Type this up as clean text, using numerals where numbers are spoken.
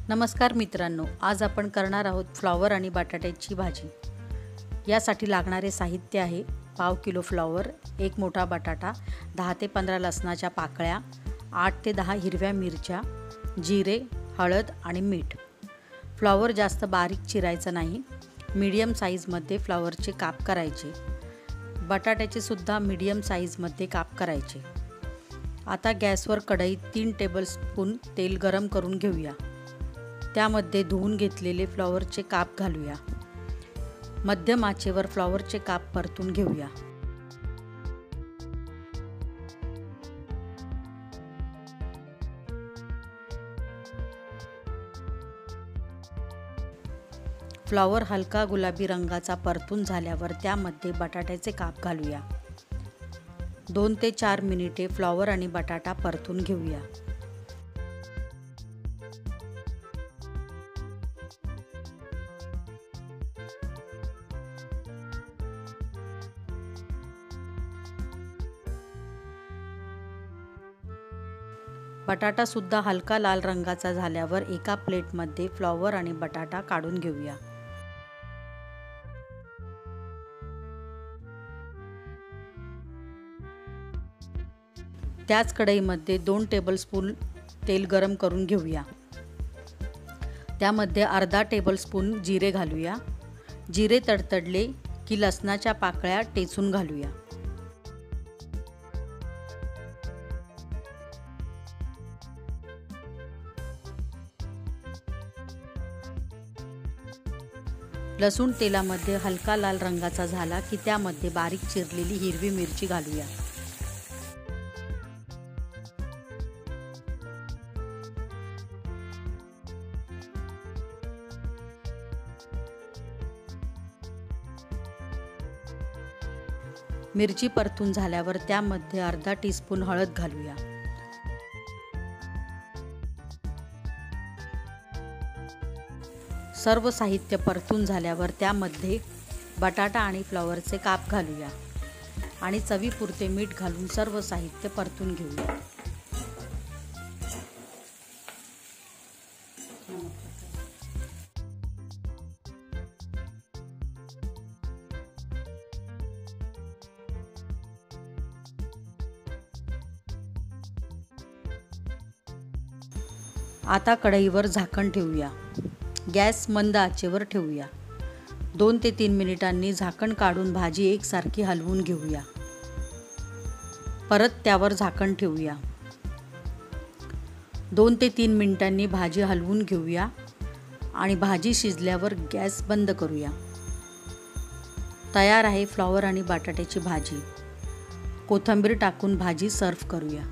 नमस्कार मित्रांनो, आज आपण करणार आहोत फ्लॉवर आणि बटाट्याची भाजी। यासाठी लागणारे साहित्य आहे पाव किलो फ्लॉवर, एक मोठा बटाटा, 10 ते 15 लसणाच्या पाकळ्या, 8 ते 10 हिरव्या मिरच्या, जिरे, हळद आणि मीठ। फ्लॉवर जास्त बारीक चिरायचा नाही, मीडियम साईजमध्ये फ्लॉवरचे काप करायचे। बटाट्याचे सुद्धा मीडियम साईजमध्ये काप करायचे। आता गॅसवर कढईत 3 टेबलस्पून तेल गरम करून घेऊया। त्यामध्ये धुवून घेतलेले फ्लॉवरचे काप घालूया। मध्यम आचेवर फ्लॉवरचे काप परतून घेऊया। फ्लॉवर हलका गुलाबी रंगाचा परतून झाल्यावर त्यामध्ये बटाट्याचे काप घालूया। 2 ते 4 मिनिटे फ्लॉवर आणि बटाटा परतून घेऊया। बटाटा सुद्धा हलका लाल रंगाचा झाल्यावर एका प्लेटमध्ये फ्लॉवर आणि बटाटा काढून घेऊया। त्याच कढईमध्ये 2 टेबलस्पून तेल गरम करून घेऊया। त्यामध्ये अर्धा टेबलस्पून जिरे घालूया। जिरे तडतडले की लसणाच्या पाकळ्या टेचून घालूया। लसूण तेलामध्ये हलका लाल रंगाचा झाला की त्यामध्ये बारीक चिरलेली हिरवी मिरची घालूया। मिरची परतून झाल्यावर त्यामध्ये अर्धा टीस्पून हळद घालूया। सर्व साहित्य परतून झाल्यावर त्यामध्ये बटाटा आणि फ्लॉवरचे काप घालूया आणि चवीपुरते मीठ घालून सर्व साहित्य परतून घेऊया। आता कढईवर झाकण ठेवूया। गॅस मंद आचेवर ठेवूया। 2 ते 3 मिनिटांनी झाकण काढून भाजी एकसारखी हलवून घेऊया। परत त्यावर झाकण ठेवूया। 2 ते 3 मिनिटांनी भाजी हलवून घेऊया आणि भाजी शिजल्यावर गॅस बंद करूया। तयार आहे फ्लॉवर आणि बटाट्याची भाजी। कोथिंबीर टाकून भाजी सर्व्ह करूया।